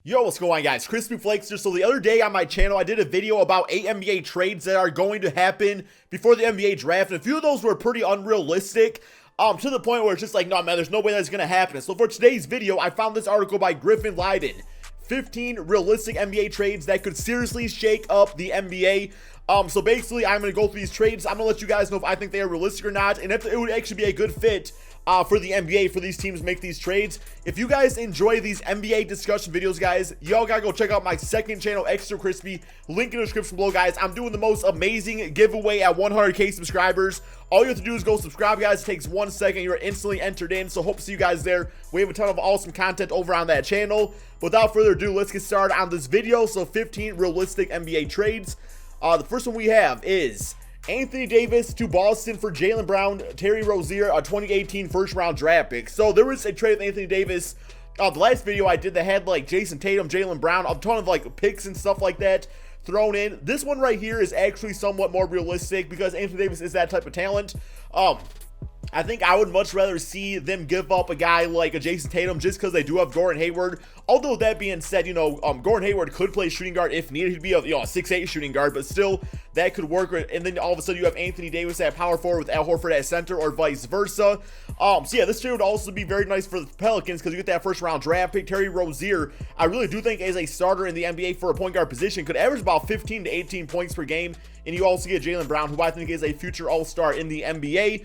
Yo, what's going on, guys? Crispy Flakes here. So the other day on my channel, I did a video about 8 NBA trades that are going to happen before the NBA draft, and a few of those were pretty unrealistic, to the point where it's just like, no, man, there's no way that's going to happen. So for today's video, I found this article by Griffin Leiden. 15 realistic NBA trades that could seriously shake up the NBA. So basically, I'm going to go through these trades. I'm going to let you guys know if I think they are realistic or not, and if it would actually be a good fit for the NBA, for these teams to make these trades. If you guys enjoy these NBA discussion videos, guys, y'all gotta go check out my second channel, Extra Crispy. Link in the description below, guys. I'm doing the most amazing giveaway at 100K subscribers. All you have to do is go subscribe, guys. It takes 1 second. You're instantly entered in, so hope to see you guys there. We have a ton of awesome content over on that channel. Without further ado, let's get started on this video. So 15 realistic NBA trades. The first one we have is Anthony Davis to Boston for Jaylen Brown, Terry Rozier, a 2018 first-round draft pick. So there was a trade with Anthony Davis. The last video I did that had like Jason Tatum, Jaylen Brown, a ton of like picks and stuff like that thrown in. This one right here is actually somewhat more realistic because Anthony Davis is that type of talent. I think I would much rather see them give up a guy like a Jason Tatum just because they do have Gordon Hayward. Although that being said, you know, Gordon Hayward could play shooting guard if needed. He'd be a 6'8" shooting guard, but still that could work. And then all of a sudden you have Anthony Davis at power forward with Al Horford at center, or vice versa. So yeah, this trade would also be very nice for the Pelicans because you get that first round draft pick. Terry Rozier, I really do think as a starter in the NBA for a point guard position, could average about 15 to 18 points per game. And you also get Jaylen Brown, who I think is a future all-star in the NBA,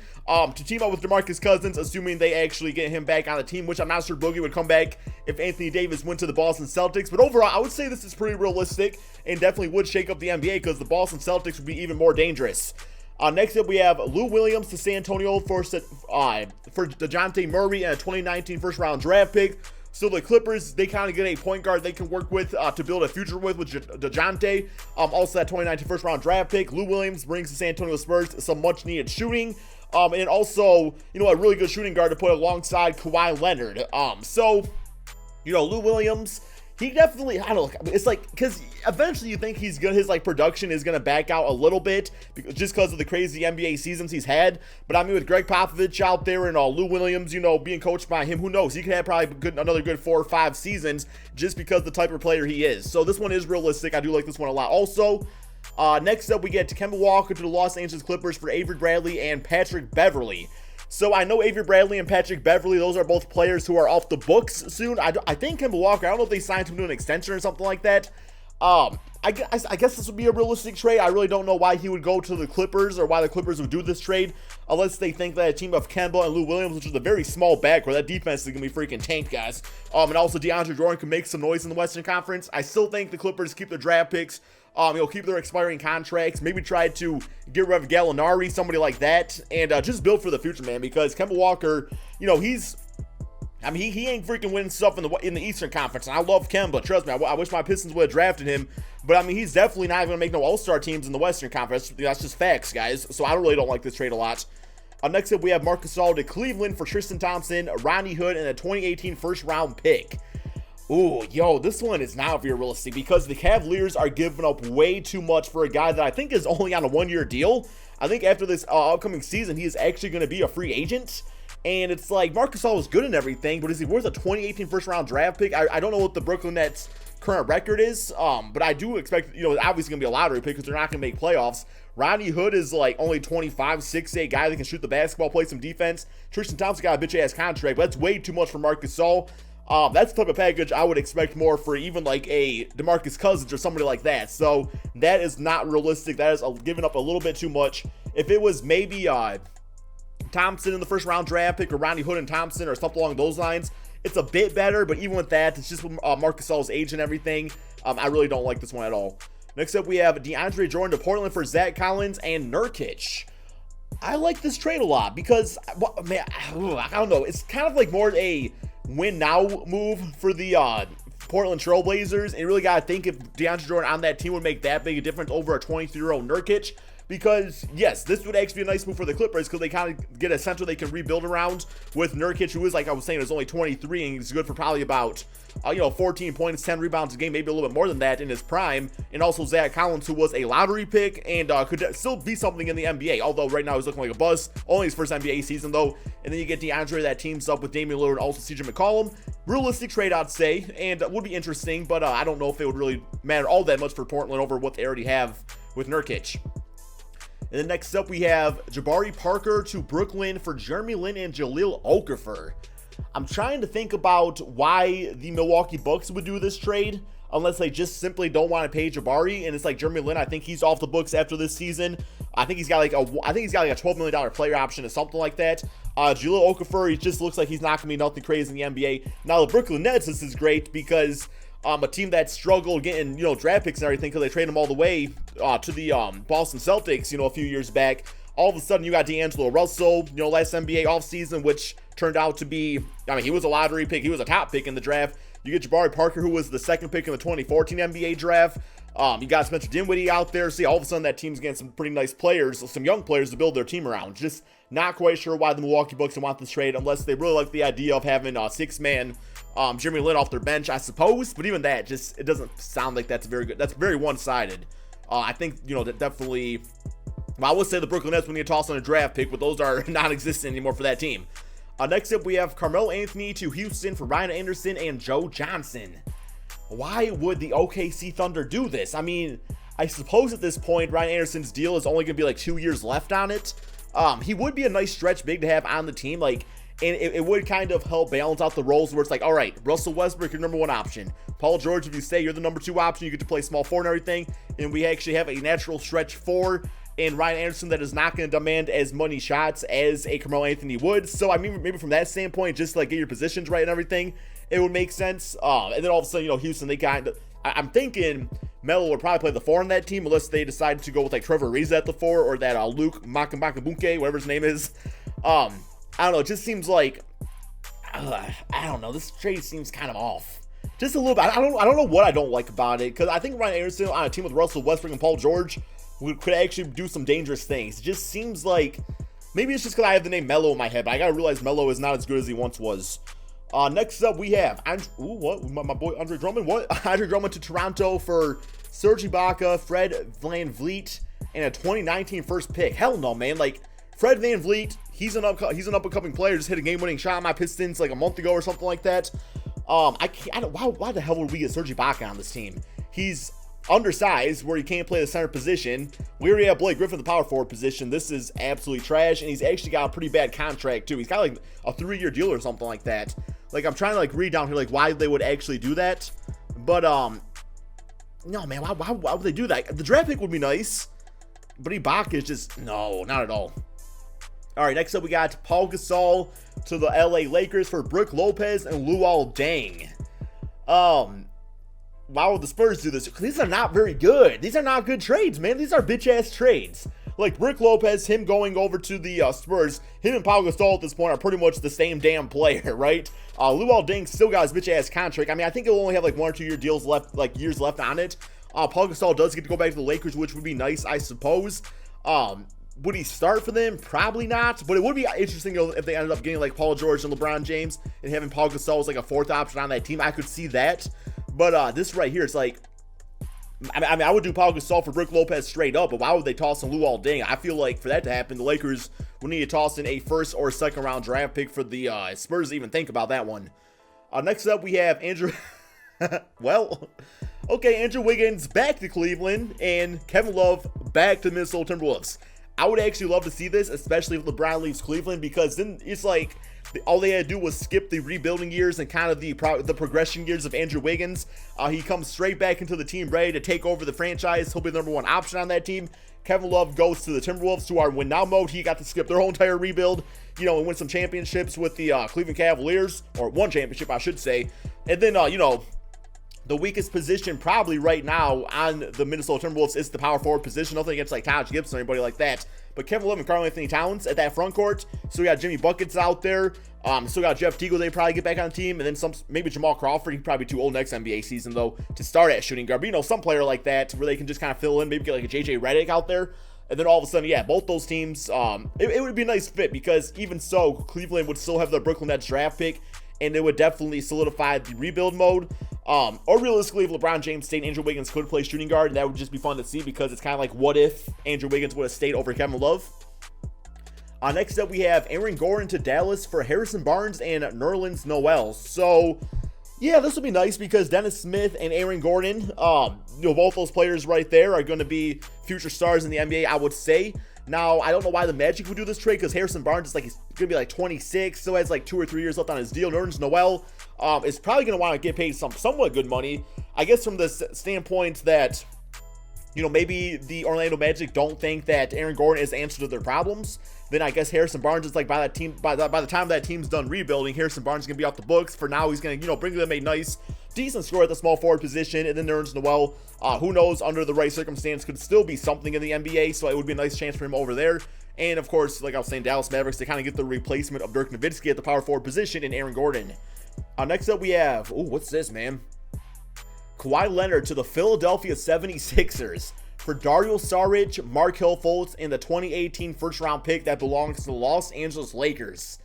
to team up with DeMarcus Cousins, assuming they actually get him back on the team, which I'm not sure Boogie would come back if Anthony Davis went to the Boston Celtics. But overall, I would say this is pretty realistic and definitely would shake up the NBA because the Boston Celtics would be even more dangerous. Next up, we have Lou Williams to San Antonio for DeJounte Murray and a 2019 first-round draft pick. So the Clippers, they kind of get a point guard they can work with to build a future with DeJounte. Also that 2019 first round draft pick. Lou Williams brings to San Antonio Spurs some much needed shooting. And also, you know, a really good shooting guard to put alongside Kawhi Leonard. So, you know, Lou Williams, he definitely, I don't know, it's like, because eventually you think he's good, his like production is going to back out a little bit just because of the crazy NBA seasons he's had. But I mean, with Greg Popovich out there and Lou Williams, you know, being coached by him, who knows, he could have probably another good 4 or 5 seasons just because of the type of player he is. So this one is realistic. I do like this one a lot. Also, next up we get Kemba Walker to the Los Angeles Clippers for Avery Bradley and Patrick Beverley. So I know Avery Bradley and Patrick Beverley, those are both players who are off the books soon. I think Kemba Walker, I don't know if they signed him to an extension or something like that. I guess this would be a realistic trade. I really don't know why he would go to the Clippers or why the Clippers would do this trade unless they think that a team of Kemba and Lou Williams, which is a very small backcourt, that defense is going to be freaking tanked, guys. And also DeAndre Jordan can make some noise in the Western Conference. I still think the Clippers keep their draft picks. Keep their expiring contracts, maybe try to get rid of Gallinari, somebody like that, and just build for the future, man, because Kemba Walker, you know, he ain't freaking winning stuff in the Eastern Conference, and I love Kemba, trust me, I wish my Pistons would have drafted him, but I mean, he's definitely not going to make no All-Star teams in the Western Conference. That's just facts, guys, so I really don't like this trade a lot. Next up, we have Marc Gasol to Cleveland for Tristan Thompson, Rodney Hood, and a 2018 first-round pick. Ooh, yo, this one is not very realistic because the Cavaliers are giving up way too much for a guy that I think is only on a 1-year deal. I think after this upcoming season, he is actually going to be a free agent. And it's like, Marc Gasol is good and everything, but is he worth a 2018 first-round draft pick? I don't know what the Brooklyn Nets' current record is, but I do expect, you know, it's obviously going to be a lottery pick because they're not going to make playoffs. Rodney Hood is like only 25, 6'8" guy that can shoot the basketball, play some defense. Tristan Thompson got a bitch-ass contract, but that's way too much for Marc Gasol. That's the type of package I would expect more for even like a DeMarcus Cousins or somebody like that. So that is not realistic. That is giving up a little bit too much. If it was maybe Thompson in the first round draft pick or Rodney Hood and Thompson or something along those lines, it's a bit better. But even with that, it's just with Marc Gasol's age and everything. I really don't like this one at all. Next up, we have DeAndre Jordan to Portland for Zach Collins and Nurkic. I like this trade a lot because, man, I don't know. It's kind of like more a win now move for the Portland Trailblazers, and you really got to think if DeAndre Jordan on that team would make that big a difference over a 23-year-old Nurkic. Because, yes, this would actually be a nice move for the Clippers because they kind of get a center they can rebuild around with Nurkic, who is, like I was saying, is only 23 and he's good for probably about, 14 points, 10 rebounds a game, maybe a little bit more than that in his prime. And also Zach Collins, who was a lottery pick and could still be something in the NBA, although right now he's looking like a bust. Only his first NBA season, though. And then you get DeAndre that teams up with Damian Lillard and also CJ McCollum. realistic trade, I'd say, and would be interesting, but I don't know if it would really matter all that much for Portland over what they already have with Nurkic. And then next up, we have Jabari Parker to Brooklyn for Jeremy Lin and Jahlil Okafor. I'm trying to think about why the Milwaukee Bucks would do this trade, unless they just simply don't want to pay Jabari. And it's like Jeremy Lin, I think he's off the books after this season. I think he's got like a $12 million player option or something like that. Jahlil Okafor, he just looks like he's not going to be nothing crazy in the NBA. Now the Brooklyn Nets, this is great because a team that struggled getting, draft picks and everything because they traded them all the way to the Boston Celtics, a few years back. All of a sudden, you got D'Angelo Russell, last NBA offseason, which turned out to be, he was a lottery pick. He was a top pick in the draft. You get Jabari Parker, who was the second pick in the 2014 NBA draft. You got Spencer Dinwiddie out there. See, all of a sudden, that team's getting some pretty nice players, some young players to build their team around. Just not quite sure why the Milwaukee Bucks want this trade, unless they really like the idea of having a six-man Jeremy Lin off their bench, I suppose. But even that, it doesn't sound like that's very good. That's very one-sided. I think, that definitely... Well, I would say the Brooklyn Nets would need to toss on a draft pick, but those are non-existent anymore for that team. Next up, we have Carmelo Anthony to Houston for Ryan Anderson and Joe Johnson. Why would the OKC Thunder do this? I suppose at this point, Ryan Anderson's deal is only going to be like 2 years left on it. He would be a nice stretch big to have on the team, and it would kind of help balance out the roles where it's like, all right, Russell Westbrook, your number one option. Paul George, if you say you're the number two option, you get to play small forward and everything, and we actually have a natural stretch four and Ryan Anderson that is not going to demand as many shots as a Carmelo Anthony would. So, maybe from that standpoint, just to get your positions right and everything, it would make sense. And then all of a sudden, Houston, they I'm thinking Melo would probably play the four on that team unless they decide to go with Trevor Ariza at the four or that Luke Makambakabunke, whatever his name is. I don't know. It just seems like, I don't know. This trade seems kind of off. Just a little bit. I don't know what I don't like about it, because I think Ryan Anderson on a team with Russell Westbrook and Paul George could actually do some dangerous things. It just seems like, maybe it's just because I have the name Melo in my head, but I gotta realize Melo is not as good as he once was. Next up, we have my boy Andre Drummond. What? Andre Drummond to Toronto for Serge Ibaka, Fred VanVleet, and a 2019 first pick. Hell no, man. Fred VanVleet, he's an up-and-coming player. Just hit a game-winning shot on my Pistons a month ago or something like that. Why the hell would we get Serge Ibaka on this team? He's undersized, where he can't play the center position. We already have Blake Griffin the power forward position. This is absolutely trash, and he's actually got a pretty bad contract too. He's got a 3-year deal or something like that. I'm trying to read down here why they would actually do that, but no, man, why would they do that? The draft pick would be nice, but Ibaka is just no, not at all. All right, next up we got Paul Gasol to the LA Lakers for Brook Lopez and Luol Deng. Why would the Spurs do this? These are not very good. These are not good trades, man. These are bitch-ass trades. Brook Lopez, him going over to the Spurs, him and Paul Gasol at this point are pretty much the same damn player, right? Luol Deng still got his bitch-ass contract. I think he'll only have 1 or 2 year deals left, years left on it. Paul Gasol does get to go back to the Lakers, which would be nice, I suppose. Would he start for them? Probably not, but it would be interesting if they ended up getting Paul George and LeBron James and having Paul Gasol as a fourth option on that team. I could see that. But this right here, it's I would do Paul Gasol for Brook Lopez straight up, but why would they toss in Luol Deng? I feel like for that to happen, the Lakers would need to toss in a first or second round draft pick for the Spurs to even think about that one. Next up, we have Andrew... Andrew Wiggins back to Cleveland and Kevin Love back to Minnesota Timberwolves. I would actually love to see this, especially if LeBron leaves Cleveland, because then it's all they had to do was skip the rebuilding years and kind of the progression years of Andrew Wiggins. He comes straight back into the team ready to take over the franchise. He'll be the number one option on that team. Kevin Love goes to the Timberwolves, who are in win now mode. He got to skip their whole entire rebuild, and win some championships with the Cleveland Cavaliers, or one championship, I should say. And then, the weakest position probably right now on the Minnesota Timberwolves is the power forward position. Nothing against Taj Gibson or anybody like that. But Kevin Love and Karl-Anthony Towns at that front court. So we got Jimmy Buckets out there. Still got Jeff Teagle they probably get back on the team. And then maybe Jamal Crawford. He's probably too old next NBA season though to start at shooting guard. But some player like that where they can just kind of fill in. Maybe get a JJ Redick out there. And then all of a sudden, yeah, both those teams, it would be a nice fit, because even so, Cleveland would still have the Brooklyn Nets draft pick, and it would definitely solidify the rebuild mode. Or realistically, if LeBron James stayed, Andrew Wiggins could play shooting guard, and that would just be fun to see, because it's kind of what if Andrew Wiggins would have stayed over Kevin Love. Next up, we have Aaron Gordon to Dallas for Harrison Barnes and Nerlens Noel. So, yeah, this will be nice because Dennis Smith and Aaron Gordon, both those players right there are going to be future stars in the NBA, I would say. Now, I don't know why the Magic would do this trade because Harrison Barnes is he's going to be 26, so has 2 or 3 years left on his deal. Nerlens Noel is probably going to want to get paid somewhat good money. I guess from the standpoint that, maybe the Orlando Magic don't think that Aaron Gordon is the answer to their problems. Then I guess Harrison Barnes is by the time that team's done rebuilding, Harrison Barnes is going to be off the books. For now, he's going to, bring them a nice, decent score at the small forward position. And then Nerlens Noel, who knows, under the right circumstance, could still be something in the NBA. So it would be a nice chance for him over there. And of course, like I was saying, Dallas Mavericks to kind of get the replacement of Dirk Nowitzki at the power forward position in Aaron Gordon. Next up, we have, what's this, man? Kawhi Leonard to the Philadelphia 76ers for Dario Saric, Markelle Fultz, and the 2018 first-round pick that belongs to the Los Angeles Lakers.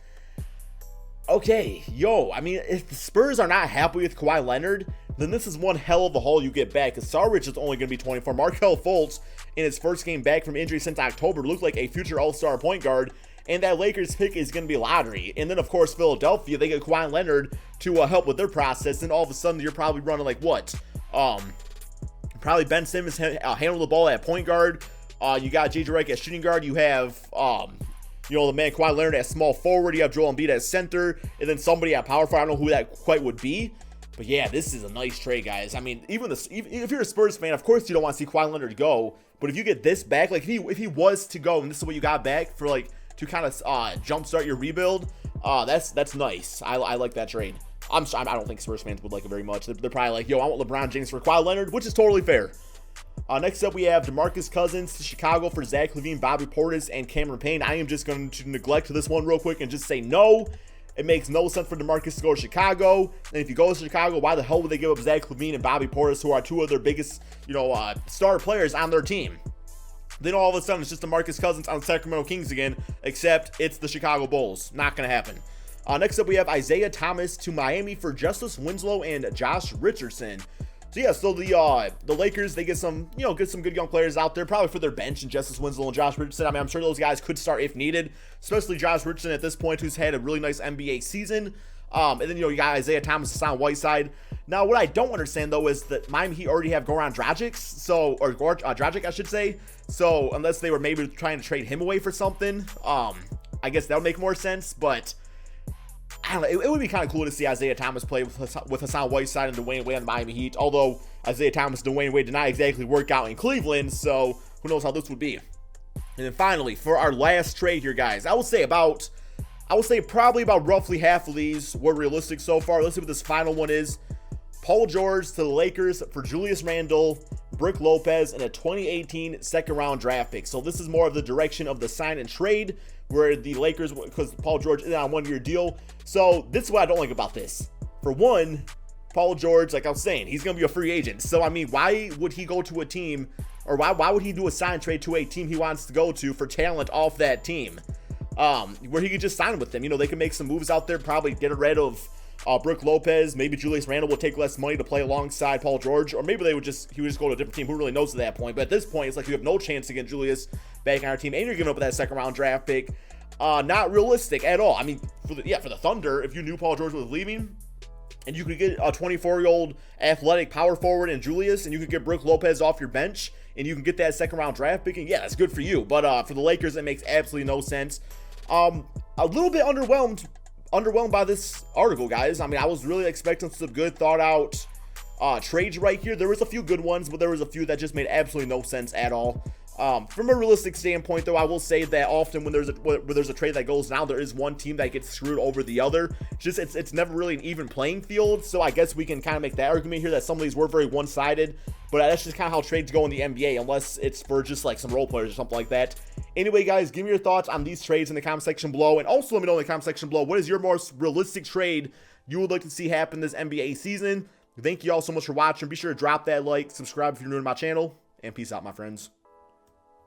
Okay, if the Spurs are not happy with Kawhi Leonard, then this is one hell of a haul you get back, because Saric is only going to be 24. Markelle Fultz, in his first game back from injury since October, looked like a future all-star point guard, and that Lakers pick is going to be lottery. And then, of course, Philadelphia, they get Kawhi Leonard to help with their process, and all of a sudden, you're probably running probably Ben Simmons handle the ball at point guard. You got JJ Redick at shooting guard. You have, the man Kawhi Leonard at small forward. You have Joel Embiid at center. And then somebody at power forward. I don't know who that quite would be. But yeah, this is a nice trade, guys. I mean, even if you're a Spurs fan, of course you don't want to see Kawhi Leonard go. But if you get this back, if he was to go, and this is what you got back for to kind of jumpstart your rebuild, that's nice. I like that trade. I don't think Spurs fans would like it very much. They're probably I want LeBron James for Kawhi Leonard, which is totally fair. Next up, we have DeMarcus Cousins to Chicago for Zach LaVine, Bobby Portis, and Cameron Payne. I am just going to neglect this one real quick and just say no. It makes no sense for DeMarcus to go to Chicago. And if he goes to Chicago, why the hell would they give up Zach LaVine and Bobby Portis, who are two of their biggest, star players on their team? Then all of a sudden, it's just DeMarcus Cousins on the Sacramento Kings again, except it's the Chicago Bulls. Not going to happen. Next up, we have Isaiah Thomas to Miami for Justice Winslow and Josh Richardson. So yeah, the Lakers, they get some good young players out there, probably for their bench, and Justice Winslow and Josh Richardson. I mean, I'm sure those guys could start if needed, especially Josh Richardson at this point, who's had a really nice NBA season. And then, you got Isaiah Thomas, Hassan Whiteside. Now, what I don't understand, though, is that Miami Heat already have Goran Dragic, Dragic, I should say. So, unless they were maybe trying to trade him away for something, I guess that would make more sense, but I don't know, it would be kind of cool to see Isaiah Thomas play with Hassan Whiteside and Dwayne Wade on the Miami Heat, although Isaiah Thomas and Dwayne Wade did not exactly work out in Cleveland, so who knows how this would be. And then finally, for our last trade here, guys, I would say probably about roughly half of these were realistic so far. Let's see what this final one is. Paul George to the Lakers for Julius Randle, Brook Lopez, and a 2018 second-round draft pick. So this is more of the direction of the sign and trade, where the Lakers, because Paul George is on a one-year deal. So this is what I don't like about this. For one, Paul George, like I was saying, he's going to be a free agent. So, I mean, why would he go to a team, or why would he do a sign trade to a team he wants to go to for talent off that team? Where he could just sign with them. They can make some moves out there, probably get rid of Brook Lopez. Maybe Julius Randle will take less money to play alongside Paul George, or maybe he would just go to a different team. Who really knows at that point? But at this point, it's like you have no chance to get Julius back on our team, and you're giving up that second round draft pick. Not realistic at all. I mean, for the Thunder, if you knew Paul George was leaving, and you could get a 24-year-old athletic power forward in Julius, and you could get Brook Lopez off your bench, and you can get that second round draft pick, and yeah, that's good for you. But for the Lakers, it makes absolutely no sense. A little bit underwhelmed by this article, guys. I mean, I was really expecting some good thought out trades right here. There was a few good ones, but there was a few that just made absolutely no sense at all. From a realistic standpoint, though, I will say that often when there's a trade that goes down, there is one team that gets screwed over the other. It's never really an even playing field. So I guess we can kind of make that argument here that some of these were very one-sided. But that's just kind of how trades go in the NBA, unless it's for just like some role players or something like that. Anyway, guys, give me your thoughts on these trades in the comment section below. And also let me know in the comment section below, what is your most realistic trade you would like to see happen this NBA season? Thank you all so much for watching. Be sure to drop that like, subscribe if you're new to my channel, and peace out, my friends.